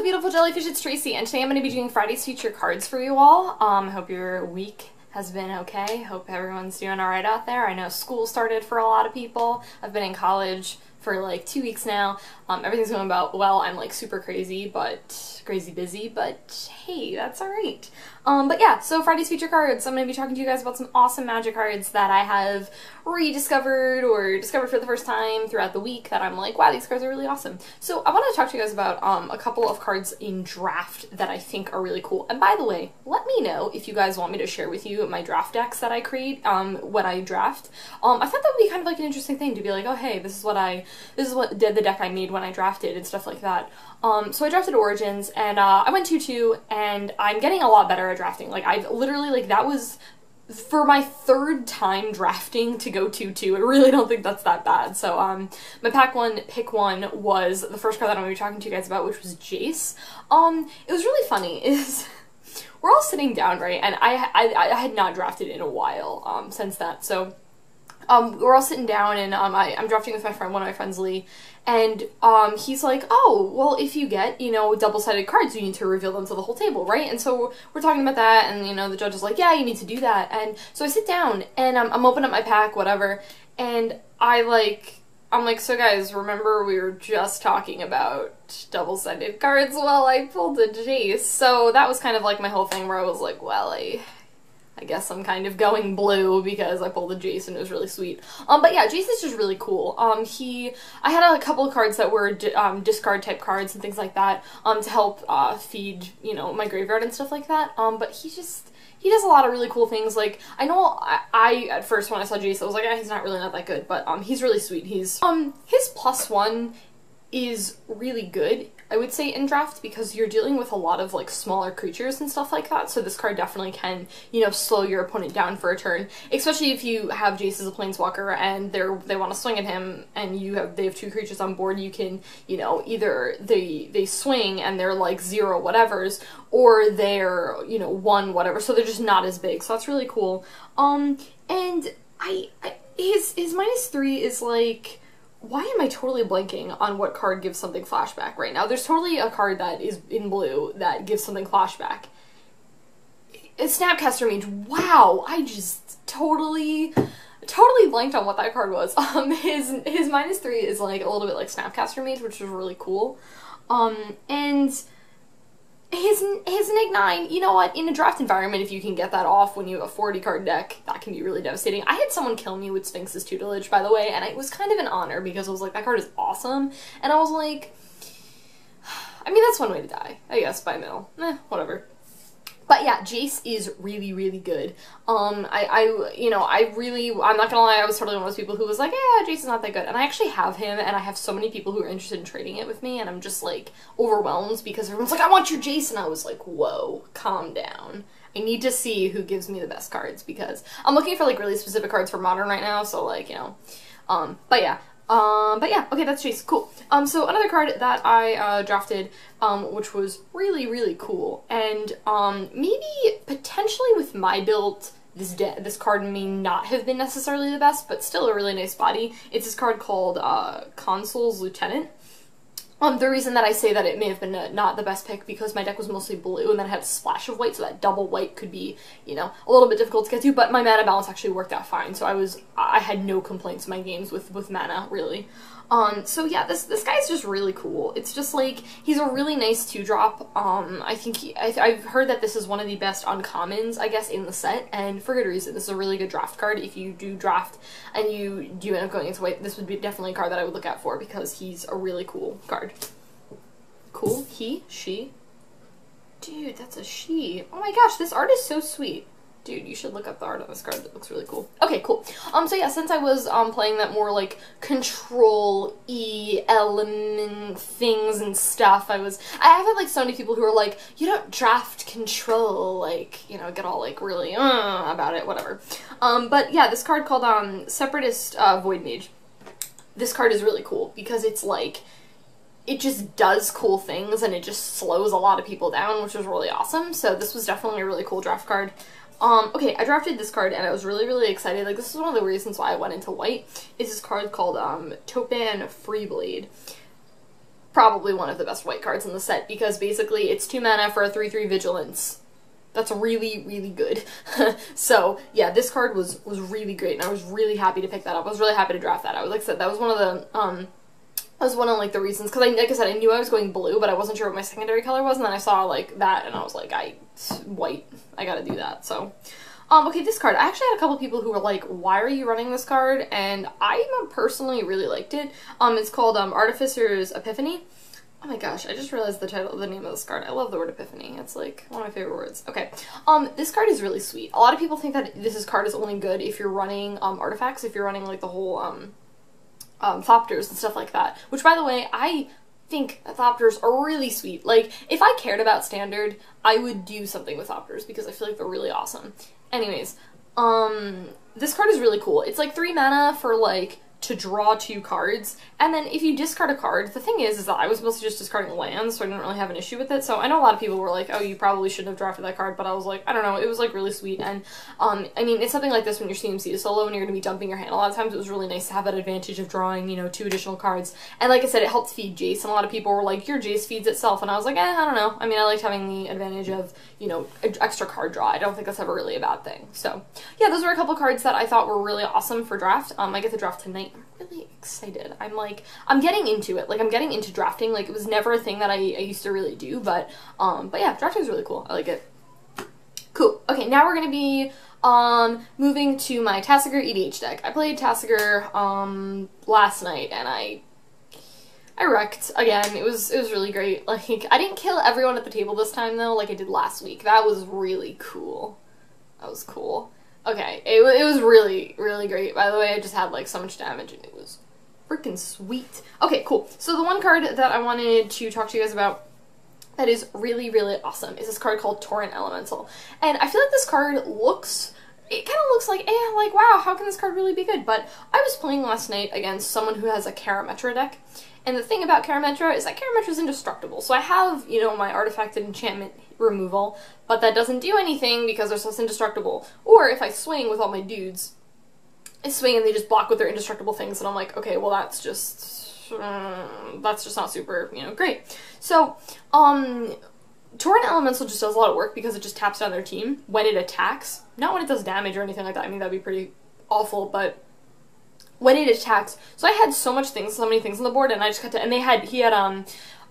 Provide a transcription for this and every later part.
beautiful jellyfish, it's Tracy, and today I'm going to be doing Friday's feature cards for you all. Hope your week has been okay. Hope everyone's doing alright out there. I know school started for a lot of people. I've been in college for like 2 weeks now. Everything's going about well. I'm like super crazy busy, but hey, that's alright. But yeah, so Friday's feature cards, I'm going to be talking to you guys about some awesome magic cards that I have rediscovered or discovered for the first time throughout the week that I'm like, wow, these cards are really awesome. So I want to talk to you guys about a couple of cards in draft that I think are really cool. And by the way, let me know if you guys want me to share with you my draft decks that I create when I draft. I thought that would be kind of like an interesting thing to be like, oh hey, this is what the deck I made when I drafted and stuff like that. So I drafted Origins, and I went 2-2, and I'm getting a lot better at drafting. Like, I've literally, like, that was for my third time drafting to go 2-2. I really don't think that's that bad. So, my pack one, pick one was the first card that I'm going to be talking to you guys about, which was Jace. It was really funny, we're all sitting down, right, and I had not drafted in a while, since that, so we're all sitting down, and I'm drafting with my friend, one of my friends, Lee, and he's like, oh, well, if you get, you know, double-sided cards, you need to reveal them to the whole table, right? And so we're talking about that, and, you know, the judge is like, yeah, you need to do that. And so I sit down, and I'm opening up my pack, whatever, and I'm like, so guys, remember we were just talking about double-sided cards? Well, I pulled a Jace. So that was kind of like my whole thing where I was like, well, I guess I'm kind of going blue because I pulled a Jace and it was really sweet. But yeah, Jace is just really cool. I had a couple of cards that were discard type cards and things like that to help feed, you know, my graveyard and stuff like that. But he does a lot of really cool things. Like, I know I at first when I saw Jace, I was like, he's not that good, but he's really sweet. He's his +1 is really good, I would say, in draft, because you're dealing with a lot of, like, smaller creatures and stuff like that, so this card definitely can, you know, slow your opponent down for a turn, especially if you have Jace as a planeswalker and they want to swing at him and they have 2 creatures on board. You can, you know, either they swing and they're, like, 0 whatevers, or they're, you know, 1 whatever, so they're just not as big, so that's really cool. And his -3 is, like, why am I totally blanking on what card gives something flashback right now? There's totally a card that is in blue that gives something flashback. It's Snapcaster Mage. Wow, I just totally blanked on what that card was. His -3 is like a little bit like Snapcaster Mage, which is really cool. And his Nig 9, you know what, in a draft environment, if you can get that off when you have a 40 card deck, that can be really devastating. I had someone kill me with Sphinx's Tutelage, by the way, and it was kind of an honor because I was like, that card is awesome, and I was like, I mean, that's one way to die, I guess, by mill. Whatever. But yeah, Jace is really, really good. I'm not gonna lie, I was totally one of those people who was like, yeah, Jace is not that good. And I actually have him, and I have so many people who are interested in trading it with me, and I'm just, like, overwhelmed because everyone's like, I want your Jace, and I was like, whoa, calm down. I need to see who gives me the best cards, because I'm looking for, like, really specific cards for Modern right now, so, like, you know, but yeah, okay, that's Jace, cool. So another card that I, drafted, which was really, really cool, and, maybe potentially with my build, this card may not have been necessarily the best, but still a really nice body. It's this card called, Consul's Lieutenant. The reason that I say that it may have been not the best pick because my deck was mostly blue and then it had a splash of white, so that double white could be, you know, a little bit difficult to get to, but my mana balance actually worked out fine, so I had no complaints in my games with mana, really. So yeah, this guy's just really cool. It's just like, he's a really nice 2-drop. I think I've heard that this is one of the best uncommons, I guess, in the set, and for good reason. This is a really good draft card. If you do draft and you do end up going into white, this would be definitely a card that I would look out for because he's a really cool card. Cool? He? She? Dude, that's a she. Oh my gosh, this art is so sweet. Dude, you should look up the art on this card. That looks really cool. Okay, cool. So yeah, since I was playing that more like control-y element things and stuff, I have had like so many people who are like, you don't draft control, like, you know, get all like really about it, whatever. But yeah, this card called Separatist Voidmage. This card is really cool because it's like, it just does cool things and it just slows a lot of people down, which was really awesome. So this was definitely a really cool draft card. Okay, I drafted this card and I was really, really excited. Like, this is one of the reasons why I went into white. Is this card called, Topan Freeblade. probably one of the best white cards in the set, because basically it's 2 mana for a 3/3 vigilance. That's really, really good. So yeah, this card was really great, and I was really happy to pick that up. I was really happy to draft that. I was, like I said, that was one of the that was one of like the reasons, because like I said, I knew I was going blue, but I wasn't sure what my secondary color was, and then I saw like that, and I was like, white, I gotta do that. So okay, this card, I actually had a couple people who were like, why are you running this card? And I personally really liked it. It's called Artificer's Epiphany. Oh my gosh, I just realized the name of this card. I love the word Epiphany. It's like one of my favorite words. Okay, this card is really sweet. A lot of people think that this card is only good if you're running artifacts, if you're running like the whole Thopters and stuff like that. Which, by the way, I think that Thopters are really sweet. Like, if I cared about Standard, I would do something with Thopters because I feel like they're really awesome. Anyways, this card is really cool. It's like 3 mana for like to draw 2 cards, and then if you discard a card, the thing is that I was mostly just discarding lands, so I didn't really have an issue with it. So I know a lot of people were like, oh, you probably shouldn't have drafted that card, but I was like, I don't know, it was like really sweet. And I mean, it's something like this when your CMC is solo and you're going to be dumping your hand. A lot of times it was really nice to have that advantage of drawing, you know, 2 additional cards. And like I said, it helped feed Jace, and a lot of people were like, your Jace feeds itself, and I was like, I don't know. I mean, I liked having the advantage of, you know, extra card draw. I don't think that's ever really a bad thing. So yeah, those were a couple cards that I thought were really awesome for draft. I get to draft tonight. I'm really excited. I'm getting into it. Like, I'm getting into drafting. Like, it was never a thing that I used to really do, but yeah, drafting is really cool. I like it. Cool. Okay, now we're gonna be moving to my Tasigur EDH deck. I played Tasigur last night, and I wrecked again. It was really great. Like, I didn't kill everyone at the table this time though, like I did last week. That was really cool. That was cool. Okay, it was really, really great. By the way, I just had like so much damage, and it was freaking sweet. Okay, cool. So the one card that I wanted to talk to you guys about that is really, really awesome is this card called Torrent Elemental. And I feel like this card looks, it kind of looks like, like, wow, how can this card really be good? But I was playing last night against someone who has a Karametra deck. And the thing about Karametra is that Karametra is indestructible. So I have, you know, my artifact and enchantment removal, but that doesn't do anything because they're so indestructible. Or if I swing with all my dudes, I swing and they just block with their indestructible things, and I'm like, okay, well that's just not super, you know, great. So, Torrent Elemental just does a lot of work because it just taps down their team when it attacks. Not when it does damage or anything like that. I mean, that'd be pretty awful, but when it attacks, so I had so many things on the board, and I just got to, and he had,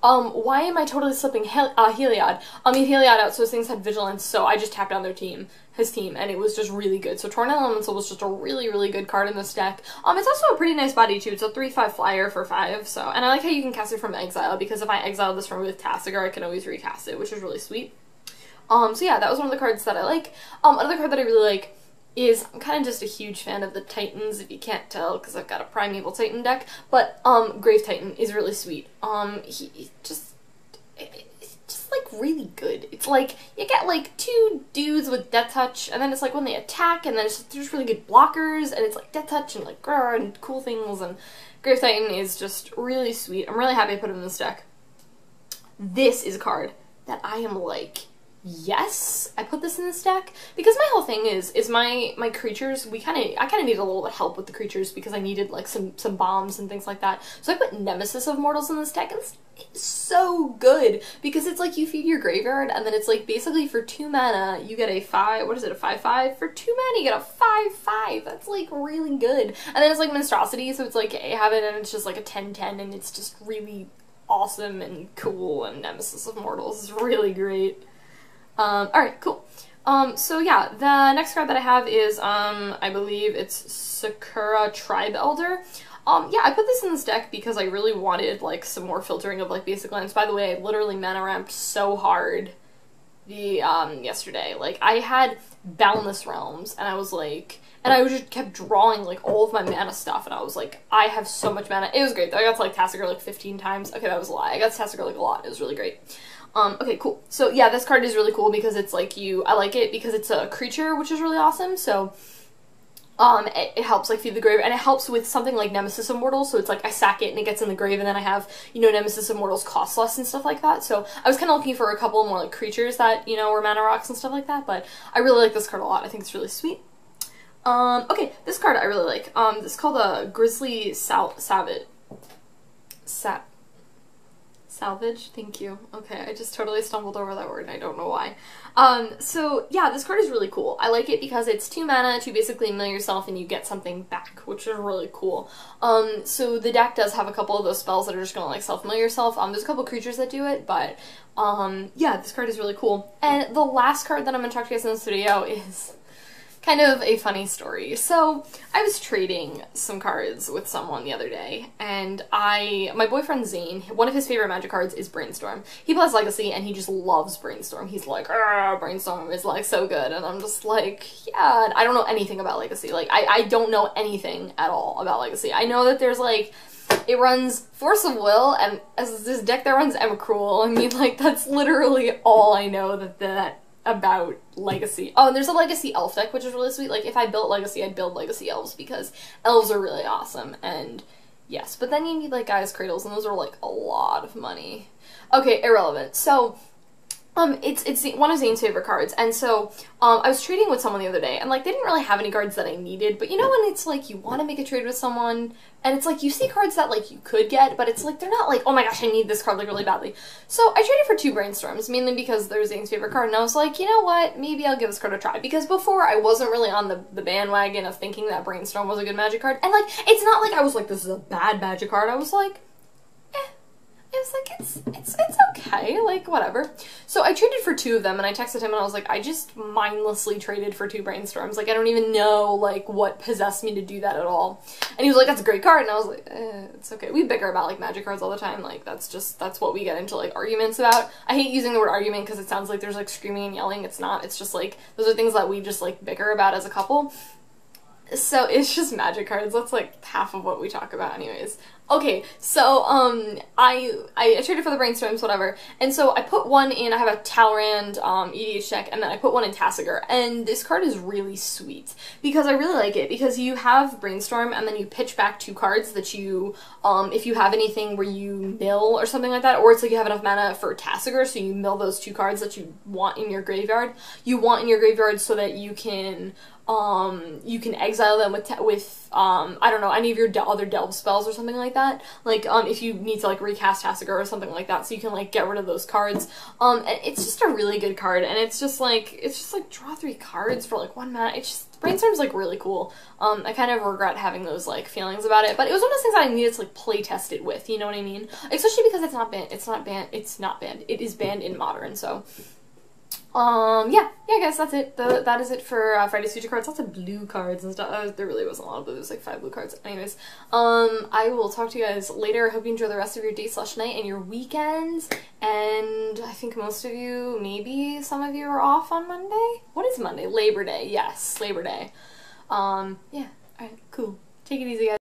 why am I totally slipping Heliod? He had Heliod out, so his things had Vigilance, so I just tapped down his team, and it was just really good. So Torrent Elemental was just a really, really good card in this deck. It's also a pretty nice body, too. It's a 3/5 flyer for 5, so, and I like how you can cast it from exile, because if I exile this from with Tasigur, I can always recast it, which is really sweet. So yeah, that was one of the cards that I like. Another card that I really like is, I'm kind of just a huge fan of the Titans, if you can't tell, because I've got a Primeval Titan deck, but, Grave Titan is really sweet. It's just like really good. It's like, you get like 2 dudes with Death Touch, and then it's like when they attack, and then there's really good blockers, and it's like Death Touch, and like, grr, and cool things, and Grave Titan is just really sweet. I'm really happy I put him in this deck. This is a card that I am like, yes, I put this in this deck, because my whole thing is my creatures, I kind of needed a little bit of help with the creatures because I needed like some bombs and things like that. So I put Nemesis of Mortals in this deck, and it's so good because it's like you feed your graveyard, and then it's like basically for 2 mana you get a 5/5? For 2 mana you get a 5/5. That's like really good. And then it's like Monstrosity, so it's like have it, and it's just like a 10/10, and it's just really awesome and cool, and Nemesis of Mortals is really great. Alright, cool. So yeah, the next card that I have is, I believe it's Sakura-Tribe Elder. Yeah, I put this in this deck because I really wanted, like, some more filtering of, like, basic lands. By the way, I literally mana ramped so hard yesterday. Like, I had Boundless Realms, and I was like, and I just kept drawing, like, all of my mana stuff, and I was like, I have so much mana. It was great, though. I got to, like, Tasigur, like, 15 times. Okay, that was a lie. I got to Tasigur, like, a lot. It was really great. Okay, cool. So, yeah, this card is really cool because it's, like, I like it because it's a creature, which is really awesome, so it helps, like, feed the grave, and it helps with something like Nemesis of Mortals, so it's like I sack it and it gets in the grave, and then I have, you know, Nemesis of Mortals cost less and stuff like that, so I was kind of looking for a couple more, like, creatures that, you know, were mana rocks and stuff like that, but I really like this card a lot. I think it's really sweet. Okay, this card I really like. This is called a Grisly Salvage. Salvage, thank you. Okay, I just totally stumbled over that word and I don't know why. So yeah, this card is really cool. I like it because it's 2 mana to basically mill yourself and you get something back, which is really cool. So the deck does have a couple of those spells that are just gonna like self-mill yourself. There's a couple creatures that do it, but yeah, this card is really cool. And the last card that I'm gonna talk to you guys in this video is kind of a funny story. So I was trading some cards with someone the other day, and my boyfriend Zane, one of his favorite Magic cards is Brainstorm. He plays Legacy and he just loves Brainstorm. He's like, Brainstorm is like so good, and I'm just like, yeah, I don't know anything about Legacy. Like, I don't know anything at all about Legacy. I know that there's like, it runs Force of Will, and as this deck that runs Emcruel. I mean, like, that's literally all I know that about Legacy. Oh, and there's a Legacy Elf deck, which is really sweet. Like, if I built Legacy, I'd build Legacy Elves, because Elves are really awesome, and yes. But then you need, like, Gaea's Cradles, and those are, like, a lot of money. Okay, irrelevant. So, it's one of Zane's favorite cards, and so, I was trading with someone the other day, and, like, they didn't really have any cards that I needed, but you know when it's, like, you want to make a trade with someone, and it's, like, you see cards that, like, you could get, but it's, like, they're not, like, oh my gosh, I need this card, like, really badly. So, I traded for 2 Brainstorms, mainly because they're Zane's favorite card, and I was like, you know what, maybe I'll give this card a try, because before, I wasn't really on the bandwagon of thinking that Brainstorm was a good Magic card, and, like, it's not like I was like, this is a bad Magic card, I was like, I was like, it's okay, like, whatever. So I traded for 2 of them, and I texted him, and I was like, I just mindlessly traded for 2 Brainstorms. Like, I don't even know, like, what possessed me to do that at all. And he was like, that's a great card, and I was like, it's okay. We bicker about, like, Magic cards all the time. Like, that's what we get into, like, arguments about. I hate using the word argument because it sounds like there's, like, screaming and yelling. It's not. It's just, like, those are things that we just, like, bicker about as a couple. So it's just Magic cards. That's like half of what we talk about anyways. Okay, so I traded for the Brainstorms, whatever, and so I put one in, I have a Talrand EDH deck, and then I put one in Tasigur, and this card is really sweet, because I really like it, because you have Brainstorm, and then you pitch back 2 cards that you, if you have anything where you mill or something like that, or it's like you have enough mana for Tasigur, so you mill those 2 cards that you want in your graveyard, so that you can exile them with I don't know, any of your other delve spells or something like that. Like, if you need to, like, recast Tasigur or something like that, so you can, like, get rid of those cards. And it's just a really good card, and it's just, like, draw 3 cards for, like, 1 mana. It's just, Brainstorm's, like, really cool. I kind of regret having those, like, feelings about it, but it was one of those things that I needed to, like, play test it with, you know what I mean? Especially because it's not banned. It is banned in Modern, so... yeah, guys, that's it. That is it for Friday's Future cards. Lots of blue cards and stuff. There really wasn't a lot of blue. There's like 5 blue cards. Anyways, I will talk to you guys later. I hope you enjoy the rest of your day/night and your weekends. And I think most of you, maybe some of you, are off on Monday. What is Monday? Labor Day. Yes, Labor Day. Yeah. All right. Cool. Take it easy, guys.